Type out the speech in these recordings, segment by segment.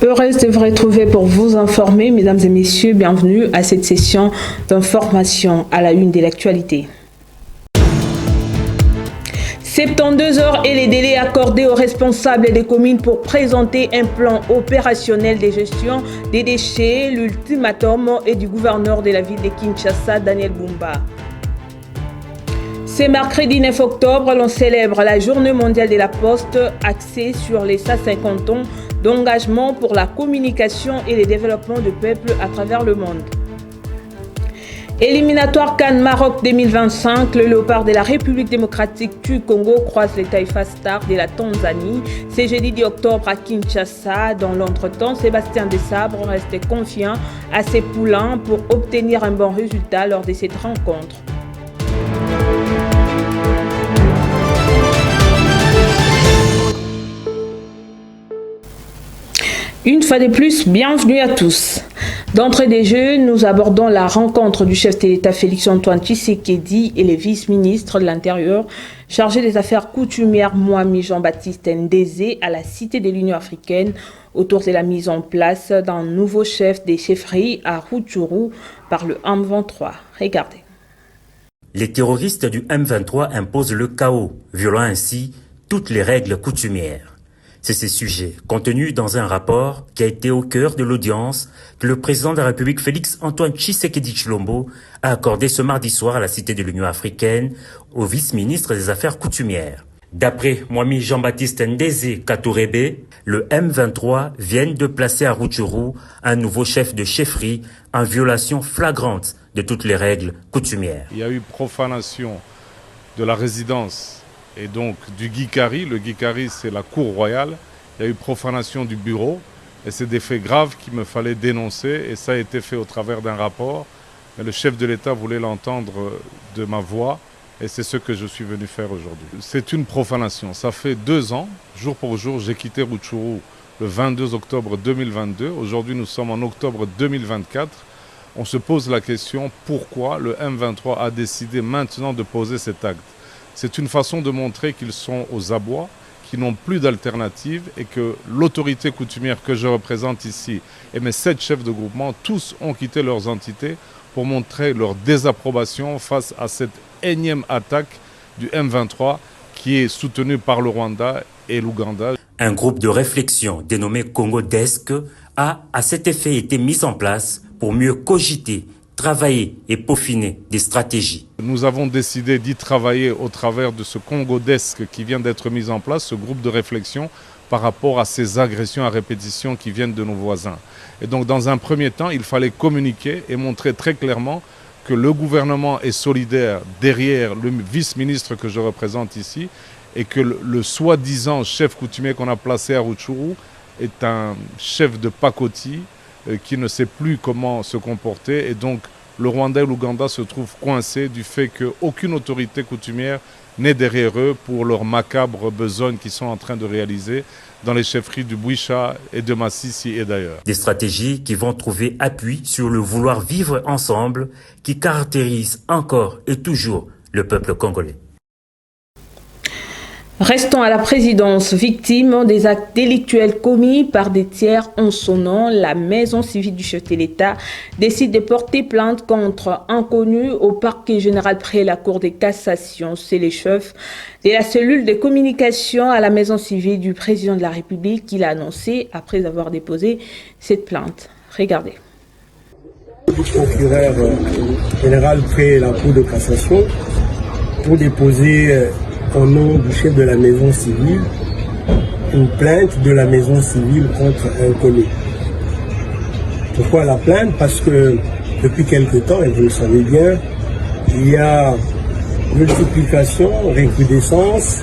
Heureuse de vous retrouver pour vous informer, mesdames et messieurs, bienvenue à cette session d'information à la une de l'actualité. 72 heures et les délais accordés aux responsables des communes pour présenter un plan opérationnel de gestion des déchets, l'ultimatum est du gouverneur de la ville de Kinshasa, Daniel Bumba. Ce mercredi 9 octobre, l'on célèbre la Journée mondiale de la Poste, axée sur les 150 ans d'engagement pour la communication et le développement du peuple à travers le monde. Éliminatoire CAN Maroc 2025, le léopard de la République démocratique du Congo croise les Taifa Stars de la Tanzanie. C'est jeudi 10 octobre à Kinshasa. Dans l'entretemps, Sébastien Desabre reste confiant à ses poulains pour obtenir un bon résultat lors de cette rencontre. Une fois de plus, bienvenue à tous. D'entrée des jeux, nous abordons la rencontre du chef de l'État Félix-Antoine Tshisekedi et les vice-ministres de l'Intérieur chargés des affaires coutumières Mwami Jean-Baptiste Ndézé à la Cité de l'Union africaine autour de la mise en place d'un nouveau chef des chefferies à Rutshuru par le M23. Regardez. Les terroristes du M23 imposent le chaos, violant ainsi toutes les règles coutumières. C'est ces sujets contenus dans un rapport qui a été au cœur de l'audience que le président de la République Félix-Antoine Tshisekedi Tshilombo a accordé ce mardi soir à la Cité de l'Union africaine au vice-ministre des Affaires coutumières. D'après Mwami Jean-Baptiste Ndézé Katourébé, le M23 vient de placer à Rutshuru un nouveau chef de chefferie en violation flagrante de toutes les règles coutumières. Il y a eu profanation de la résidence et donc du Guikari. Le Guikari, c'est la cour royale. Il y a eu profanation du bureau et c'est des faits graves qu'il me fallait dénoncer et ça a été fait au travers d'un rapport. Mais le chef de l'État voulait l'entendre de ma voix et c'est ce que je suis venu faire aujourd'hui. C'est une profanation. Ça fait 2 ans, jour pour jour, j'ai quitté Rutshuru le 22 octobre 2022. Aujourd'hui, nous sommes en octobre 2024. On se pose la question pourquoi le M23 a décidé maintenant de poser cet acte. C'est une façon de montrer qu'ils sont aux abois, qu'ils n'ont plus d'alternative et que l'autorité coutumière que je représente ici et mes 7 chefs de groupement, tous ont quitté leurs entités pour montrer leur désapprobation face à cette énième attaque du M23 qui est soutenue par le Rwanda et l'Ouganda. Un groupe de réflexion dénommé Congo Desk a à cet effet été mis en place pour mieux cogiter, travailler et peaufiner des stratégies. Nous avons décidé d'y travailler au travers de ce Congo Desk qui vient d'être mis en place, ce groupe de réflexion par rapport à ces agressions à répétition qui viennent de nos voisins. Et donc dans un premier temps, il fallait communiquer et montrer très clairement que le gouvernement est solidaire derrière le vice-ministre que je représente ici et que le soi-disant chef coutumier qu'on a placé à Rutshuru est un chef de pacotille qui ne sait plus comment se comporter et donc le Rwanda et l'Ouganda se trouvent coincés du fait qu'aucune autorité coutumière n'est derrière eux pour leurs macabres besognes qu'ils sont en train de réaliser dans les chefferies du Bouicha et de Massissi et d'ailleurs. Des stratégies qui vont trouver appui sur le vouloir vivre ensemble qui caractérise encore et toujours le peuple congolais. Restons à la présidence. Victime des actes délictuels commis par des tiers en son nom, la maison civile du chef de l'État décide de porter plainte contre inconnu au parquet général près la Cour de cassation. C'est les chefs de la cellule de communication à la maison civile du président de la République qui l'a annoncé après avoir déposé cette plainte. Regardez. Le procureur général près la Cour de cassation pour déposer au nom du chef de la maison civile, une plainte de la maison civile contre un inconnu. Pourquoi la plainte? Parce que depuis quelque temps, et vous le savez bien, il y a multiplication, recrudescence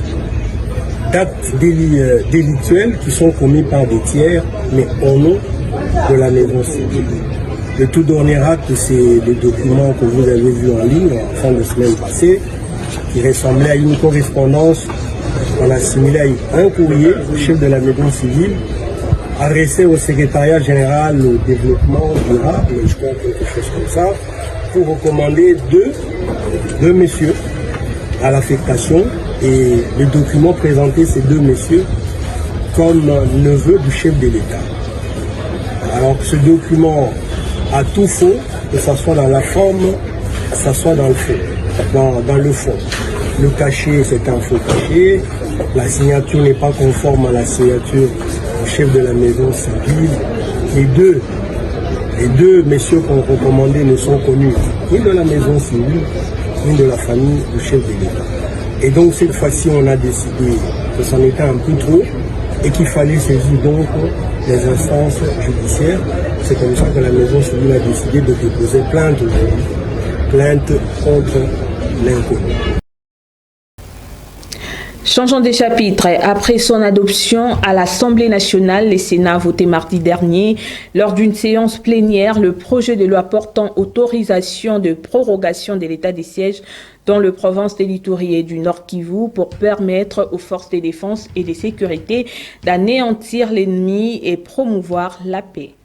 d'actes délictuels qui sont commis par des tiers, mais au nom de la maison civile. Le tout dernier acte, c'est le document que vous avez vu en ligne en fin de semaine passée, qui ressemblait à une correspondance qu'on assimilait à un courrier du chef de la maison civile adressé au secrétariat général au développement durable, je crois quelque chose comme ça, pour recommander deux messieurs à l'affectation et le document présentait ces 2 messieurs comme neveux du chef de l'État. Alors que ce document a tout faux, que ce soit dans la forme, que ce soit dans le fond. Dans le fond. Le cachet, c'est un faux cachet. La signature n'est pas conforme à la signature du chef de la maison civile. Les deux messieurs qu'on recommandait ne sont connus ni de la maison civile, ni de la famille du chef de l'État. Et donc cette fois-ci, on a décidé que c'en était un peu trop et qu'il fallait saisir donc les instances judiciaires. C'est comme ça que la maison civile a décidé de déposer plainte aujourd'hui, plainte contre l'inconnu. Changeons de chapitre. Après son adoption à l'Assemblée nationale, le Sénat a voté mardi dernier, lors d'une séance plénière, le projet de loi portant autorisation de prorogation de l'état de siège dans le province de l'Ituri et du Nord Kivu pour permettre aux forces de défense et de sécurité d'anéantir l'ennemi et promouvoir la paix.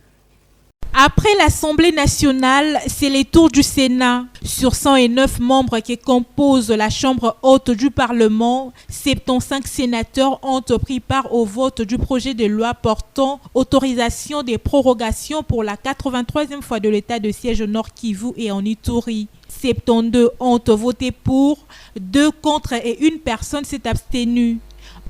Après l'Assemblée nationale, c'est le tour du Sénat. Sur 109 membres qui composent la Chambre haute du Parlement, 75 sénateurs ont pris part au vote du projet de loi portant autorisation des prorogations pour la 83e fois de l'état de siège au Nord Kivu et en Ituri. 72 ont voté pour, 2 contre et 1 personne s'est abstenue.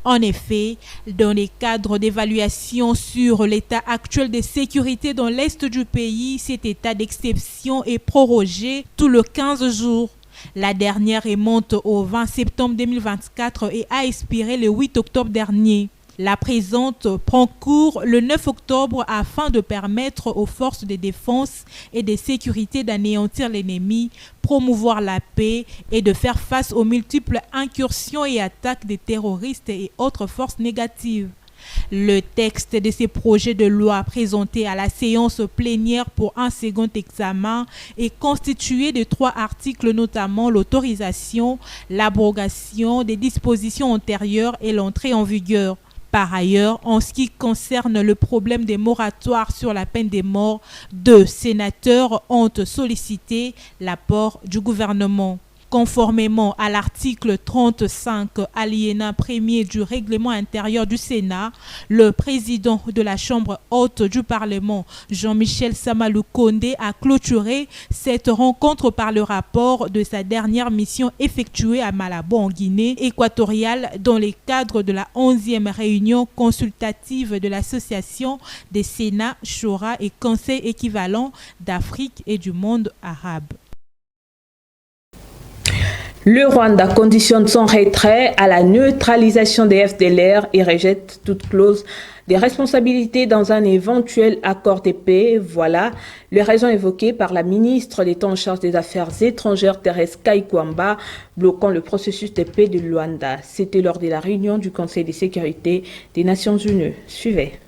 En effet, dans les cadres d'évaluation sur l'état actuel de sécurité dans l'est du pays, cet état d'exception est prorogé tous les 15 jours. La dernière remonte au 20 septembre 2024 et a expiré le 8 octobre dernier. La présente prend cours le 9 octobre afin de permettre aux forces de défense et de sécurité d'anéantir l'ennemi, promouvoir la paix et de faire face aux multiples incursions et attaques des terroristes et autres forces négatives. Le texte de ces projets de loi présentés à la séance plénière pour un second examen est constitué de 3 articles, notamment l'autorisation, l'abrogation des dispositions antérieures et l'entrée en vigueur. Par ailleurs, en ce qui concerne le problème des moratoires sur la peine de mort, 2 sénateurs ont sollicité l'apport du gouvernement. Conformément à l'article 35 alinéa 1er du règlement intérieur du Sénat, le président de la Chambre haute du Parlement, Jean-Michel Samalou Kondé, a clôturé cette rencontre par le rapport de sa dernière mission effectuée à Malabo en Guinée équatoriale dans le cadre de la 11e réunion consultative de l'Association des Sénats, Shura et Conseil équivalent d'Afrique et du monde arabe. Le Rwanda conditionne son retrait à la neutralisation des FDLR et rejette toute clause de responsabilité dans un éventuel accord de paix. Voilà les raisons évoquées par la ministre d'État en charge des Affaires étrangères, Thérèse Kaikwamba, bloquant le processus de paix de Luanda. C'était lors de la réunion du Conseil de sécurité des Nations Unies. Suivez.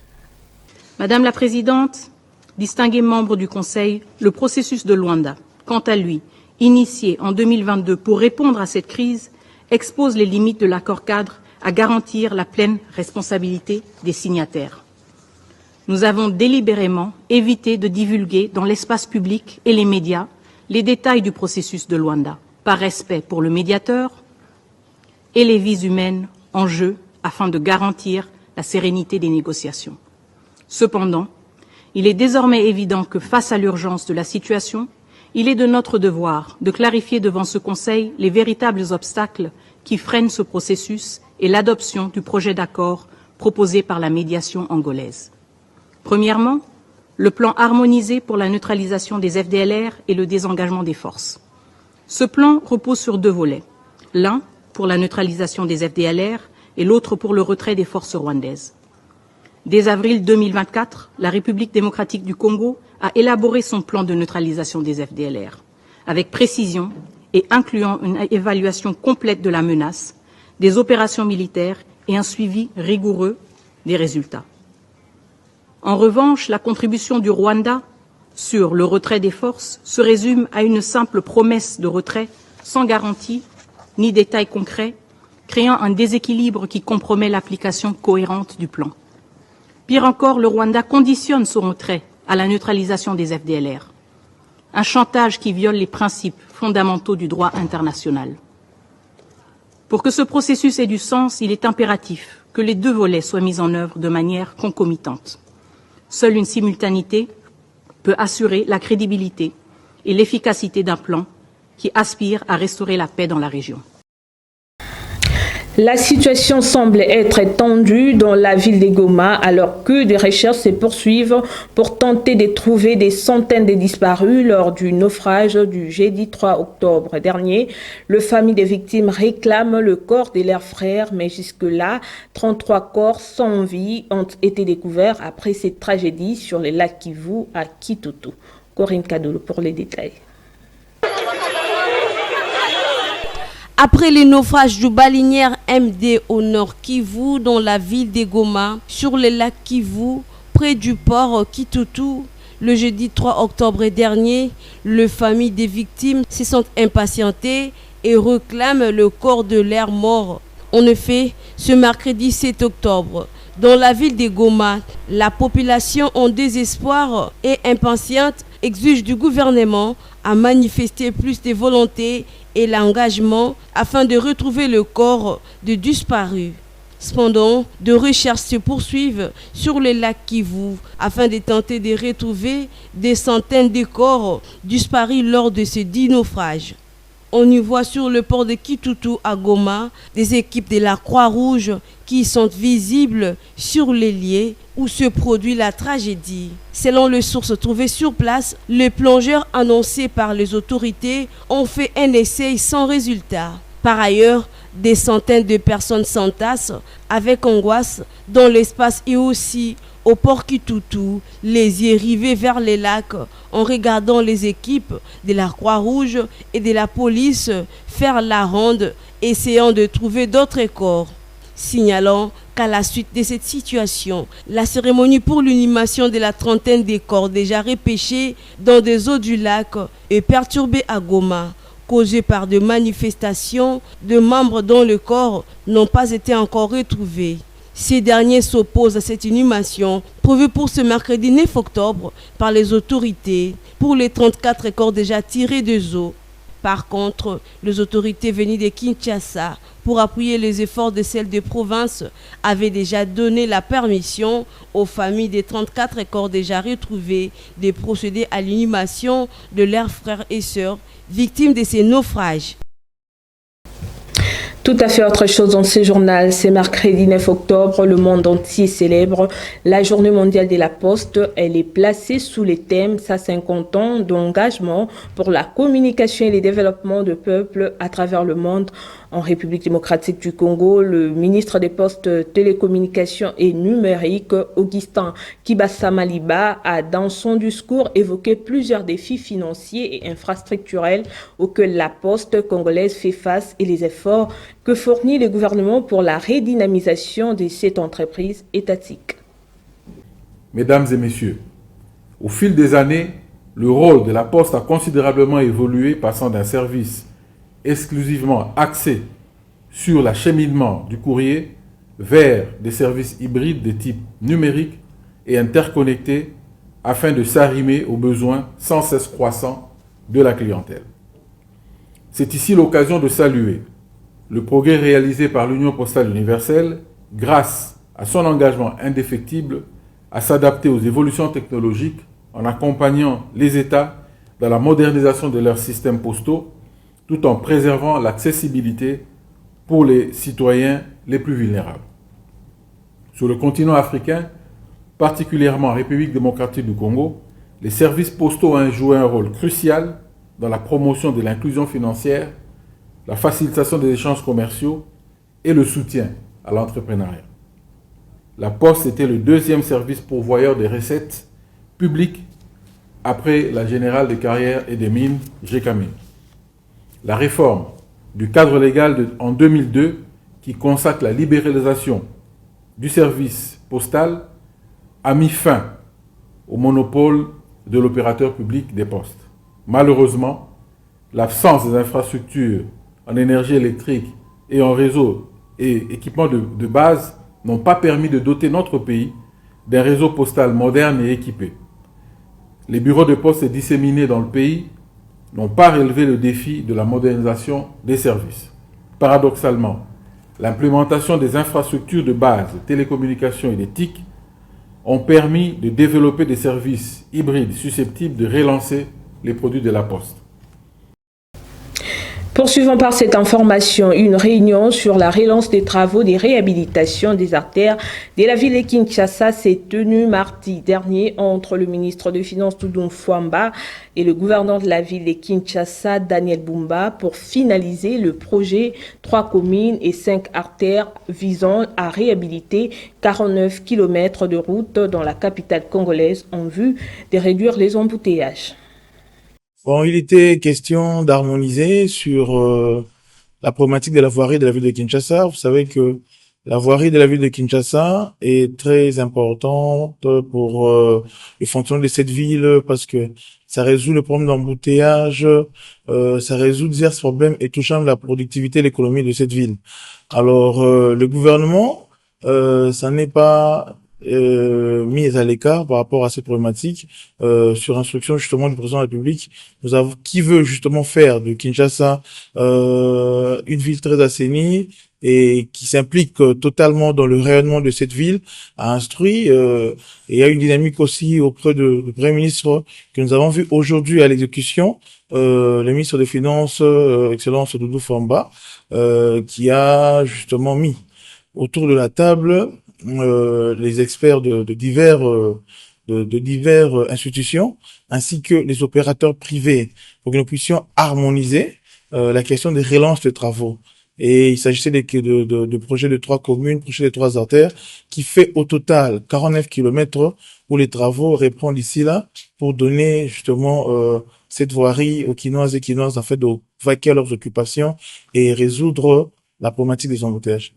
Madame la Présidente, distingués membres du Conseil, le processus de Luanda, quant à lui, initié en 2022 pour répondre à cette crise, expose les limites de l'accord-cadre à garantir la pleine responsabilité des signataires. Nous avons délibérément évité de divulguer dans l'espace public et les médias les détails du processus de Luanda, par respect pour le médiateur et les vies humaines en jeu afin de garantir la sérénité des négociations. Cependant, il est désormais évident que face à l'urgence de la situation, il est de notre devoir de clarifier devant ce Conseil les véritables obstacles qui freinent ce processus et l'adoption du projet d'accord proposé par la médiation angolaise. Premièrement, le plan harmonisé pour la neutralisation des FDLR et le désengagement des forces. Ce plan repose sur 2 volets, l'un pour la neutralisation des FDLR et l'autre pour le retrait des forces rwandaises. Dès avril 2024, la République démocratique du Congo a élaboré son plan de neutralisation des FDLR, avec précision et incluant une évaluation complète de la menace, des opérations militaires et un suivi rigoureux des résultats. En revanche, la contribution du Rwanda sur le retrait des forces se résume à une simple promesse de retrait sans garantie ni détails concrets, créant un déséquilibre qui compromet l'application cohérente du plan. Pire encore, le Rwanda conditionne son retrait à la neutralisation des FDLR, un chantage qui viole les principes fondamentaux du droit international. Pour que ce processus ait du sens, il est impératif que les 2 volets soient mis en œuvre de manière concomitante. Seule une simultanéité peut assurer la crédibilité et l'efficacité d'un plan qui aspire à restaurer la paix dans la région. La situation semble être tendue dans la ville de Goma alors que des recherches se poursuivent pour tenter de trouver des centaines de disparus lors du naufrage du jeudi 3 octobre dernier. Le famille des victimes réclame le corps de leurs frères, mais jusque-là, 33 corps sans vie ont été découverts après cette tragédie sur le lac Kivu à Kitutu. Corinne Kadolo pour les détails. Après le naufrage du baleinière MD au nord Kivu dans la ville de Goma, sur le lac Kivu, près du port Kitutu, le jeudi 3 octobre dernier, les familles des victimes se sont impatientées et réclament le corps de leurs morts. En effet, ce mercredi 7 octobre, dans la ville de Goma, la population en désespoir et impatiente exige du gouvernement à manifester plus de volonté et l'engagement afin de retrouver le corps de disparus. Cependant, des recherches se poursuivent sur le lac Kivu afin de tenter de retrouver des centaines de corps disparus lors de ce 10 naufrages. On y voit sur le port de Kitutu à Goma des équipes de la Croix-Rouge qui sont visibles sur les lieux où se produit la tragédie. Selon les sources trouvées sur place, les plongeurs annoncés par les autorités ont fait un essai sans résultat. Par ailleurs, des centaines de personnes s'entassent avec angoisse dans l'espace et aussi au port Kitutu, les yeux rivés vers les lacs en regardant les équipes de la Croix-Rouge et de la police faire la ronde, essayant de trouver d'autres corps. Signalant qu'à la suite de cette situation, la cérémonie pour l'inhumation de la trentaine des corps déjà repêchés dans des eaux du lac est perturbée à Goma, causée par des manifestations de membres dont le corps n'ont pas été encore retrouvés. Ces derniers s'opposent à cette inhumation prévue pour ce mercredi 9 octobre par les autorités pour les 34 corps déjà tirés des eaux. Par contre, les autorités venues de Kinshasa pour appuyer les efforts de celles de province avaient déjà donné la permission aux familles des 34 corps déjà retrouvés de procéder à l'inhumation de leurs frères et sœurs victimes de ces naufrages. Tout à fait autre chose dans ce journal. C'est mercredi 9 octobre. Le monde entier célèbre la journée mondiale de la Poste. Elle est placée sous le thème 50 ans d'engagement pour la communication et le développement de peuples à travers le monde. En République démocratique du Congo, le ministre des Postes, Télécommunications et Numérique, Augustin Kibasa-Maliba, a dans son discours évoqué plusieurs défis financiers et infrastructurels auxquels la Poste congolaise fait face et les efforts que fournit le gouvernement pour la redynamisation de cette entreprise étatique. Mesdames et messieurs, au fil des années, le rôle de la Poste a considérablement évolué, passant d'un service exclusivement axé sur l'acheminement du courrier vers des services hybrides de type numérique et interconnectés afin de s'arrimer aux besoins sans cesse croissants de la clientèle. C'est ici l'occasion de saluer le progrès réalisé par l'Union postale universelle grâce à son engagement indéfectible à s'adapter aux évolutions technologiques en accompagnant les États dans la modernisation de leurs systèmes postaux tout en préservant l'accessibilité pour les citoyens les plus vulnérables. Sur le continent africain, particulièrement en République démocratique du Congo, les services postaux ont joué un rôle crucial dans la promotion de l'inclusion financière, la facilitation des échanges commerciaux et le soutien à l'entrepreneuriat. La Poste était le deuxième service pourvoyeur des recettes publiques après la Générale des carrières et des mines, GECAMIN. La réforme du cadre légal en 2002 qui consacre la libéralisation du service postal a mis fin au monopole de l'opérateur public des postes. Malheureusement, l'absence des infrastructures en énergie électrique et en réseau et équipements de base n'ont pas permis de doter notre pays d'un réseau postal moderne et équipé. Les bureaux de poste disséminés dans le pays n'ont pas relevé le défi de la modernisation des services. Paradoxalement, l'implémentation des infrastructures de base, de télécommunications et des TIC ont permis de développer des services hybrides susceptibles de relancer les produits de la Poste. Poursuivons par cette information, une réunion sur la relance des travaux de réhabilitation des artères de la ville de Kinshasa s'est tenue mardi dernier entre le ministre des Finances Doudoum Fouamba et le gouverneur de la ville de Kinshasa, Daniel Bumba, pour finaliser le projet 3 communes et 5 artères visant à réhabiliter 49 km de route dans la capitale congolaise en vue de réduire les embouteillages. Bon, il était question d'harmoniser sur la problématique de la voirie de la ville de Kinshasa. Vous savez que la voirie de la ville de Kinshasa est très importante pour le fonctionnement de cette ville parce que ça résout le problème d'embouteillage, ça résout divers problèmes et touchant la productivité et l'économie de cette ville. Alors, le gouvernement, ça n'est pas mis à l'écart par rapport à cette problématique sur instruction justement du président de la République. Qui veut justement faire de Kinshasa une ville très assainie et qui s'implique totalement dans le rayonnement de cette ville, a instruit et il y a une dynamique aussi auprès du Premier ministre que nous avons vu aujourd'hui à l'exécution, le ministre des Finances, Excellence Doudou Fouamba, qui a justement mis autour de la table les experts de divers institutions ainsi que les opérateurs privés pour que nous puissions harmoniser la question des relances de travaux. Et il s'agissait de projets de 3 communes, projets de 3 artères qui fait au total 49 km où les travaux reprennent d'ici là pour donner justement cette voirie aux Kinoises et Kinoises en fait de vaquer à leurs occupations et résoudre la problématique des embouteillages.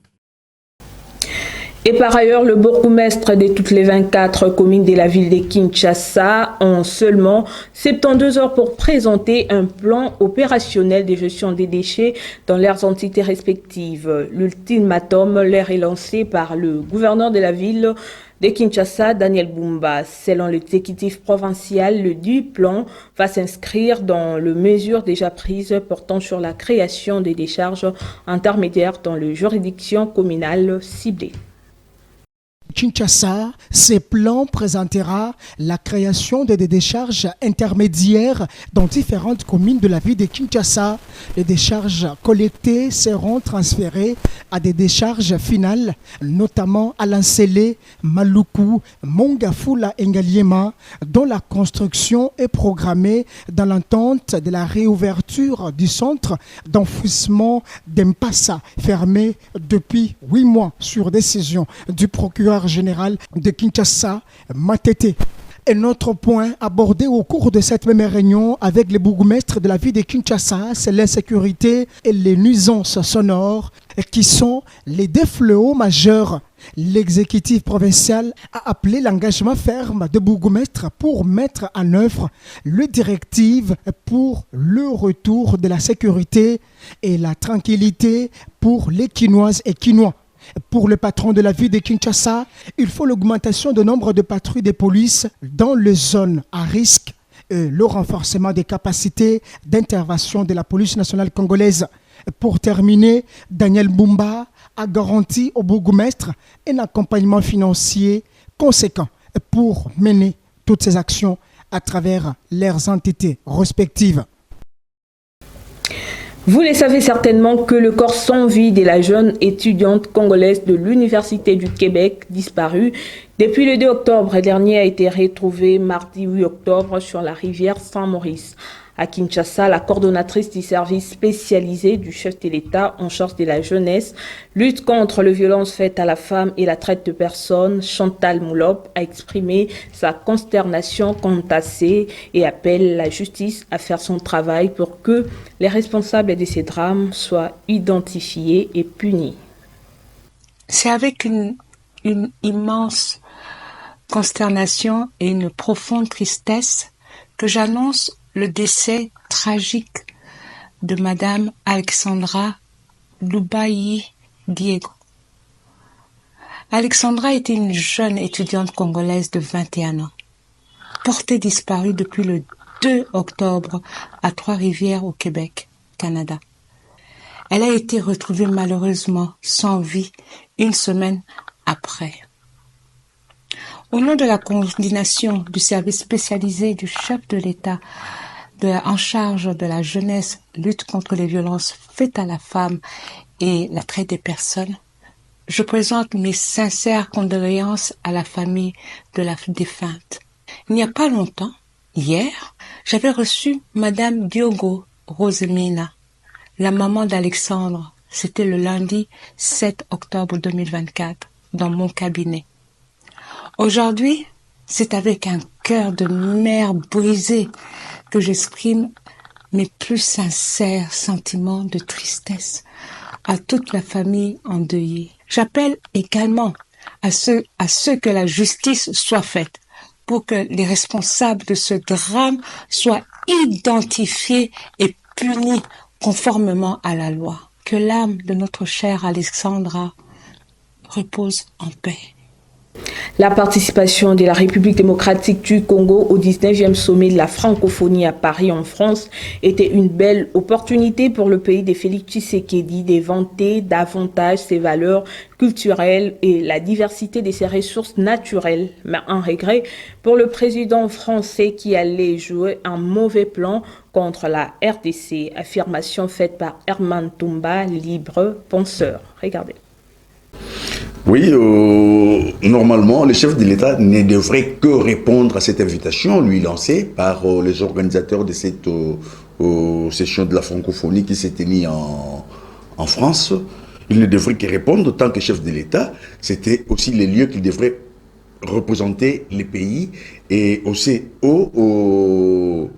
Et par ailleurs, le bourgmestre de toutes les 24 communes de la ville de Kinshasa ont seulement 72 heures pour présenter un plan opérationnel de gestion des déchets dans leurs entités respectives. L'ultimatum leur est lancé par le gouverneur de la ville de Kinshasa, Daniel Bumba. Selon l'exécutif provincial, le dit plan va s'inscrire dans les mesures déjà prises portant sur la création des décharges intermédiaires dans les juridictions communales ciblées. Kinshasa, ce plan présentera la création de des décharges intermédiaires dans différentes communes de la ville de Kinshasa. Les décharges collectées seront transférées à des décharges finales, notamment à Lansele, Maluku, Mongafula et Ngaliema, dont la construction est programmée dans l'entente de la réouverture du centre d'enfouissement d'Mpassa, fermé depuis 8 mois sur décision du procureur général de Kinshasa, Matete. Un autre point abordé au cours de cette même réunion avec les bourgmestres de la ville de Kinshasa, c'est l'insécurité et les nuisances sonores qui sont les deux fléaux majeurs. L'exécutif provincial a appelé l'engagement ferme de bourgmestres pour mettre en œuvre les directives pour le retour de la sécurité et la tranquillité pour les Kinoises et Kinois. Pour le patron de la ville de Kinshasa, il faut l'augmentation du nombre de patrouilles de police dans les zones à risque et le renforcement des capacités d'intervention de la police nationale congolaise. Pour terminer, Daniel Bumba a garanti au bourgmestre un accompagnement financier conséquent pour mener toutes ces actions à travers leurs entités respectives. Vous le savez certainement que le corps sans vie de la jeune étudiante congolaise de l'Université du Québec, disparue depuis le 2 octobre dernier, a été retrouvé mardi 8 octobre sur la rivière Saint-Maurice. À Kinshasa, la coordonnatrice du service spécialisé du chef de l'État en charge de la jeunesse, lutte contre les violences faites à la femme et la traite de personnes, Chantal Moulop, a exprimé sa consternation quant à ces et appelle la justice à faire son travail pour que les responsables de ces drames soient identifiés et punis. C'est avec une immense consternation et une profonde tristesse que j'annonce le décès tragique de Madame Alexandra Lubayi Diego. Alexandra était une jeune étudiante congolaise de 21 ans, portée disparue depuis le 2 octobre à Trois-Rivières au Québec, Canada. Elle a été retrouvée malheureusement sans vie une semaine après. Au nom de la coordination du service spécialisé du chef de l'État en charge de la jeunesse, lutte contre les violences faites à la femme et la traite des personnes, je présente mes sincères condoléances à la famille de la défunte. Il n'y a pas longtemps, hier, j'avais reçu Madame Diogo Rosemina, la maman d'Alexandre. C'était le lundi 7 octobre 2024, dans mon cabinet. Aujourd'hui, c'est avec un cœur de mère brisé que j'exprime mes plus sincères sentiments de tristesse à toute la famille endeuillée. J'appelle également à ce que la justice soit faite pour que les responsables de ce drame soient identifiés et punis conformément à la loi. Que l'âme de notre chère Alexandra repose en paix. La participation de la République démocratique du Congo au 19e sommet de la francophonie à Paris en France était une belle opportunité pour le pays de Félix Tshisekedi d'éventer davantage ses valeurs culturelles et la diversité de ses ressources naturelles. Mais un regret pour le président français qui allait jouer un mauvais plan contre la RDC. Affirmation faite par Herman Tumba, libre penseur. Regardez. Oui, normalement, le chef de l'État ne devrait que répondre à cette invitation lui lancée par les organisateurs de cette session de la francophonie qui s'est tenue en France. Il ne devrait que répondre tant que chef de l'État. C'était aussi les lieux qu'il devrait représenter les pays et aussi notre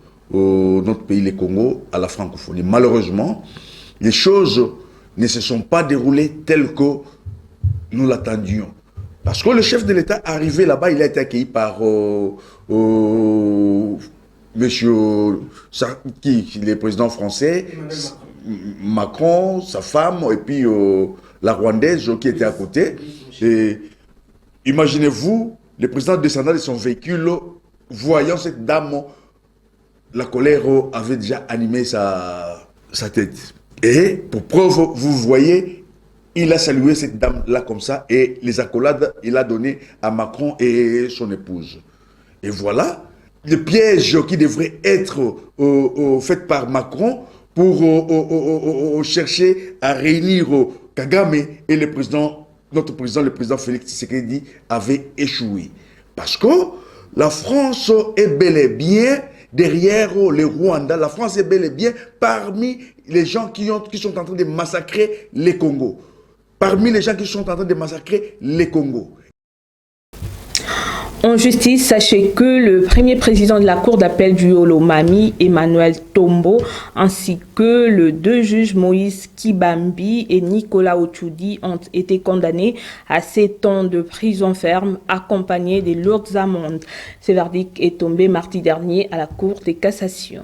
pays, le Congo, à la francophonie. Malheureusement, les choses ne se sont pas déroulées telles que nous l'attendions. Parce que le chef de l'État arrivé là-bas, il a été accueilli par monsieur qui le président français, Macron, sa femme, et puis la Rwandaise qui était à côté. Et imaginez-vous, le président descendant de son véhicule, voyant cette dame, la colère avait déjà animé sa tête. Et pour preuve, vous voyez, il a salué cette dame-là comme ça et les accolades, il a donné à Macron et son épouse. Et voilà, le piège qui devrait être fait par Macron pour chercher à réunir Kagame et notre président, le président Félix Tshisekedi, avait échoué. Parce que la France est bel et bien derrière le Rwanda. La France est bel et bien parmi les gens qui sont en train de massacrer les Congos. Parmi les gens qui sont en train de massacrer les Congos. En justice, sachez que le premier président de la Cour d'appel du Olomami, Emmanuel Tombo, ainsi que le deux juges Moïse Kibambi et Nicolas Ochoudi ont été condamnés à 7 ans de prison ferme accompagnés de lourdes amendes. Ce verdict est tombé mardi dernier à la Cour de cassation.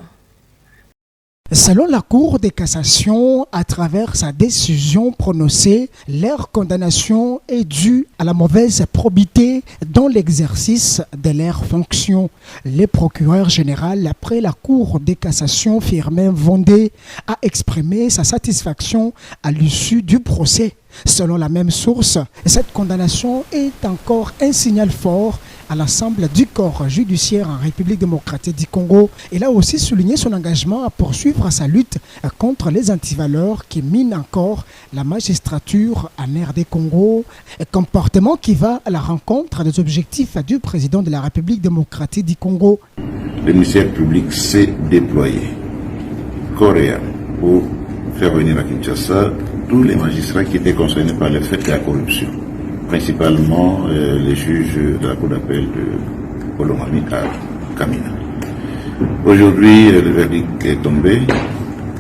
Selon la Cour de cassation, à travers sa décision prononcée, leur condamnation est due à la mauvaise probité dans l'exercice de leurs fonctions. Le procureur général, après la Cour de cassation, Firmin Vendée, a exprimé sa satisfaction à l'issue du procès. Selon la même source, cette condamnation est encore un signal fort à l'ensemble du corps judiciaire en République démocratique du Congo. Il a aussi souligné son engagement à poursuivre sa lutte contre les antivaleurs qui minent encore la magistrature en RD Congo, un comportement qui va à la rencontre des objectifs du président de la République démocratique du Congo. Le ministère public s'est déployé corps et âme pour faire venir à Kinshasa tous les magistrats qui étaient concernés par le fait de la corruption, principalement les juges de la Cour d'appel de Olomami à Kamina. Aujourd'hui, le verdict est tombé.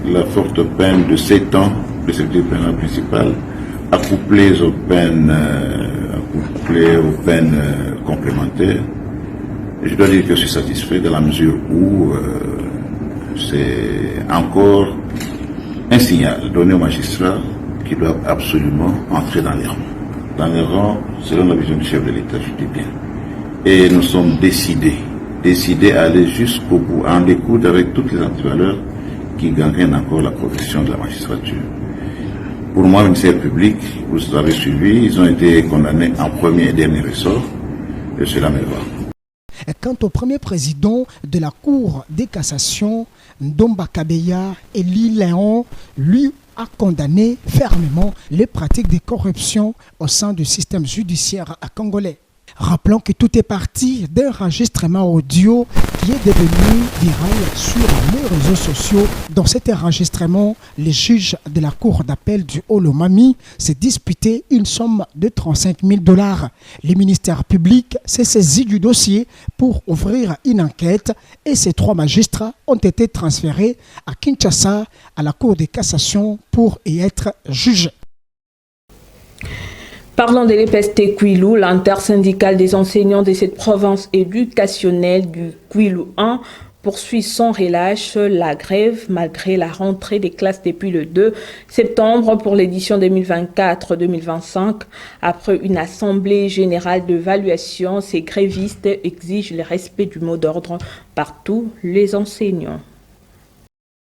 La forte peine de 7 ans de secrétaire pénal principal, accouplée aux peines complémentaires. Je dois dire que je suis satisfait dans la mesure où c'est encore un signal donné aux magistrats qui doivent absolument entrer dans les rangs. Dans les rangs, selon la vision du chef de l'État, je dis bien. Et nous sommes décidés à aller jusqu'au bout, à en découdre avec toutes les antivaleurs qui gangrènent encore la profession de la magistrature. Pour moi, le ministère public, vous avez suivi, ils ont été condamnés en premier et dernier ressort. et cela me va. Quant au premier président de la Cour des cassations, Ndomba Kabeya, Elie Léon, lui a condamné fermement les pratiques de corruption au sein du système judiciaire congolais. Rappelons que tout est parti d'un enregistrement audio qui est devenu viral sur les réseaux sociaux. Dans cet enregistrement, les juges de la cour d'appel du Haut-Lomami s'est disputé une somme de 35 000 $. Le ministère public s'est saisi du dossier pour ouvrir une enquête et ces 3 magistrats ont été transférés à Kinshasa, à la Cour de cassation, pour y être jugés. Parlons de l'EPST Kwilu, l'intersyndicale des enseignants de cette province éducationnelle du Kwilu 1 poursuit sans relâche la grève malgré la rentrée des classes depuis le 2 septembre pour l'édition 2024-2025. Après une assemblée générale d'évaluation, ces grévistes exigent le respect du mot d'ordre par tous les enseignants.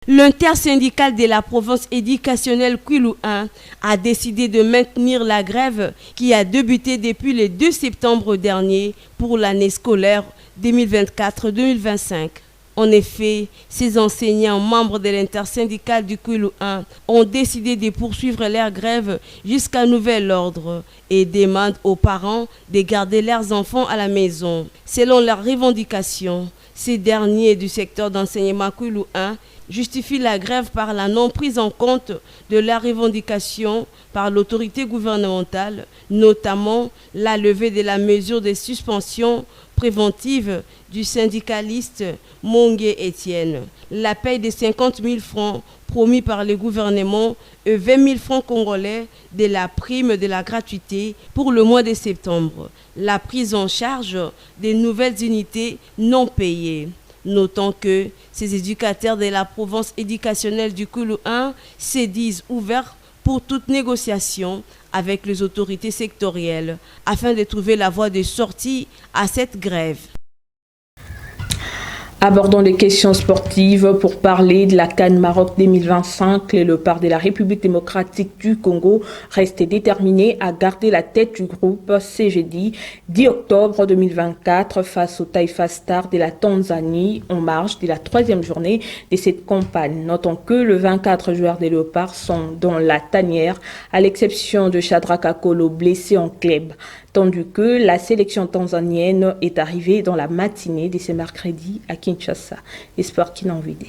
L'intersyndicale de la province éducationnelle Kwilu 1 a décidé de maintenir la grève qui a débuté depuis le 2 septembre dernier pour l'année scolaire 2024-2025. En effet, ces enseignants membres de l'intersyndicale du Kwilu 1 ont décidé de poursuivre leur grève jusqu'à nouvel ordre et demandent aux parents de garder leurs enfants à la maison. Selon leurs revendications, ces derniers du secteur d'enseignement Kwilu 1 justifient la grève par la non prise en compte de leurs revendications par l'autorité gouvernementale, notamment la levée de la mesure de suspension préventive du syndicaliste Mongué Etienne, la paye de 50 000 francs promis par le gouvernement et 20 000 francs congolais de la prime de la gratuité pour le mois de septembre, la prise en charge des nouvelles unités non payées. Notons que ces éducateurs de la province éducationnelle du Kwilu 1 se disent ouverts pour toute négociation avec les autorités sectorielles afin de trouver la voie de sortie à cette grève. Abordons les questions sportives pour parler de la CAN Maroc 2025. Les léopards de la République démocratique du Congo restent déterminés à garder la tête du groupe ce jeudi 10 octobre 2024 face au Taifa Stars de la Tanzanie en marge de la 3e journée de cette campagne. Notons que les 24 joueurs des léopards sont dans la tanière à l'exception de Shadrack Akolo blessé en club. Tandis que la sélection tanzanienne est arrivée dans la matinée de ce mercredi à Kinshasa. Espoir qui n'en vidé.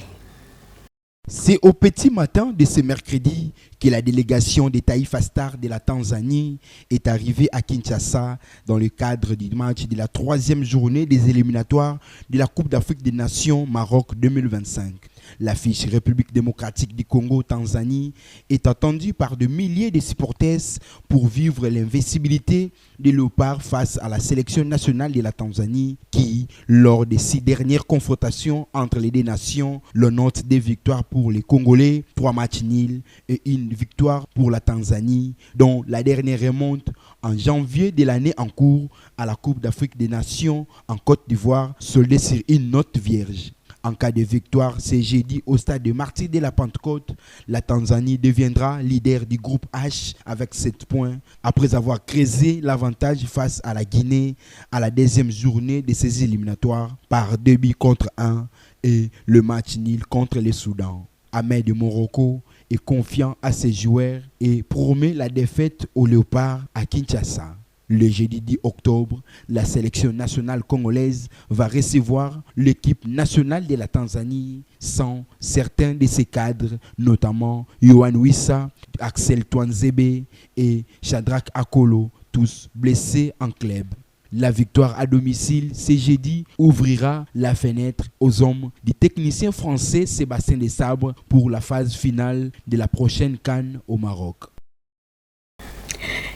C'est au petit matin de ce mercredi que la délégation des Taifa Stars de la Tanzanie est arrivée à Kinshasa dans le cadre du match de la 3e journée des éliminatoires de la Coupe d'Afrique des Nations Maroc 2025. L'affiche République démocratique du Congo-Tanzanie est attendue par de milliers de supporters pour vivre l'invincibilité des léopards face à la sélection nationale de la Tanzanie qui, lors des 6 dernières confrontations entre les deux nations, le note des victoires pour les Congolais, 3 matchs nuls et une victoire pour la Tanzanie, dont la dernière remonte en janvier de l'année en cours à la Coupe d'Afrique des Nations en Côte d'Ivoire, soldée sur une note vierge. En cas de victoire, c'est jeudi au stade de Martyrs de la Pentecôte, la Tanzanie deviendra leader du groupe H avec 7 points après avoir creusé l'avantage face à la Guinée à la 2e journée de ces éliminatoires par 2 buts contre 1 et le match nul contre le Soudan. Ahmed Morocco est confiant à ses joueurs et promet la défaite aux Léopards à Kinshasa. Le jeudi 10 octobre, la sélection nationale congolaise va recevoir l'équipe nationale de la Tanzanie sans certains de ses cadres, notamment Yohan Wissa, Axel Twanzebe et Shadrack Akolo, tous blessés en club. La victoire à domicile ce jeudi ouvrira la fenêtre aux hommes du technicien français Sébastien Desabre pour la phase finale de la prochaine CAN au Maroc.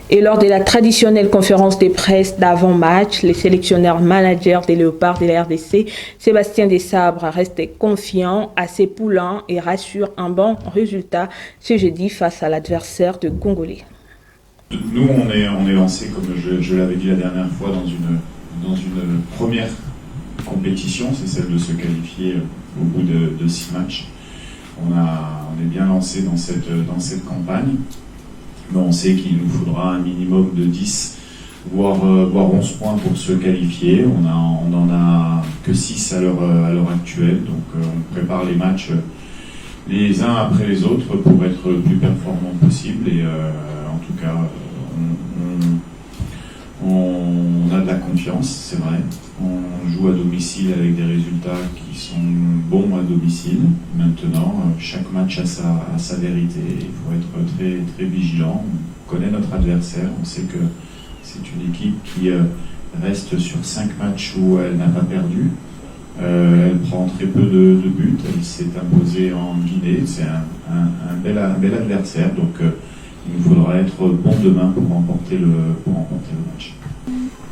Et lors de la traditionnelle conférence de presse d'avant-match, les sélectionneurs managers des Léopards de la RDC, Sébastien Desabre, reste confiant à ses poulains et rassure un bon résultat ce jeudi face à l'adversaire de Congolais. Nous, on est lancé, comme je l'avais dit la dernière fois, dans une première compétition, c'est celle de se qualifier au bout de 6 matchs. On est bien lancé dans cette campagne. Mais on sait qu'il nous faudra un minimum de 10 voire 11 points pour se qualifier. On n'en a que 6 à l'heure actuelle, donc on prépare les matchs les uns après les autres pour être le plus performant possible et en tout cas on a de la confiance, c'est vrai. On joue à domicile avec des résultats qui sont bons à domicile. Maintenant, chaque match a sa vérité. Il faut être très, très vigilant. On connaît notre adversaire. On sait que c'est une équipe qui reste sur 5 matchs où elle n'a pas perdu. Elle prend très peu de buts. Elle s'est imposée en Guinée. C'est un bel adversaire. Donc, il nous faudra être bon demain pour remporter le match.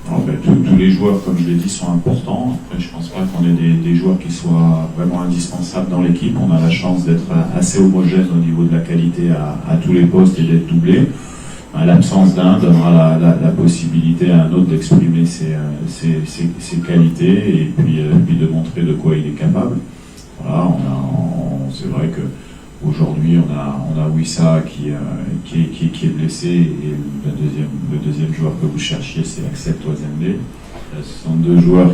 Alors, tous les joueurs, comme je l'ai dit, sont importants. Après, je ne pense pas qu'on ait des joueurs qui soient vraiment indispensables dans l'équipe. On a la chance d'être assez homogène au niveau de la qualité à tous les postes et d'être doublé. L'absence d'un donnera la possibilité à un autre d'exprimer ses qualités et puis de montrer de quoi il est capable. Voilà, c'est vrai que aujourd'hui, on a Wissa qui est blessé et le deuxième joueur que vous cherchiez, c'est Accept Oazembe. Ce sont deux joueurs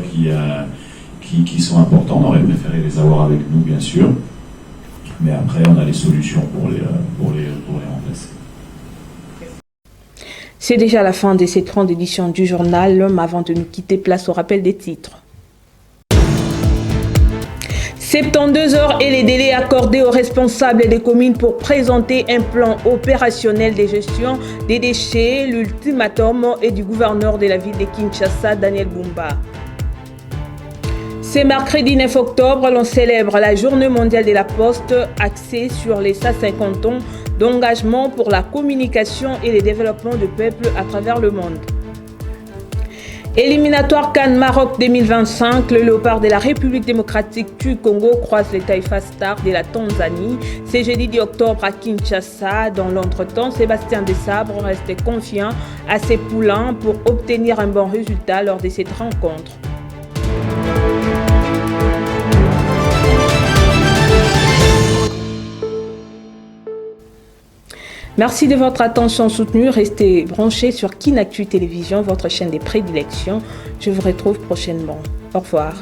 qui sont importants. On aurait préféré les avoir avec nous, bien sûr. Mais après, on a les solutions pour les remplacer. C'est déjà la fin de cette grande édition du journal. L'homme, avant de nous quitter, place au rappel des titres. 72 heures et les délais accordés aux responsables des communes pour présenter un plan opérationnel de gestion des déchets. L'ultimatum est du gouverneur de la ville de Kinshasa, Daniel Bumba. Ce mercredi 9 octobre, l'on célèbre la Journée mondiale de la Poste, axée sur les 150 ans d'engagement pour la communication et le développement du peuple à travers le monde. Éliminatoire CAN Maroc 2025, le léopard de la République démocratique du Congo croise les Taifa Stars de la Tanzanie. C'est jeudi 10 octobre à Kinshasa. Dans l'entretemps, Sébastien Desabre reste confiant à ses poulains pour obtenir un bon résultat lors de cette rencontre. Merci de votre attention soutenue. Restez branchés sur Kinactu Télévision, votre chaîne des prédilections. Je vous retrouve prochainement. Au revoir.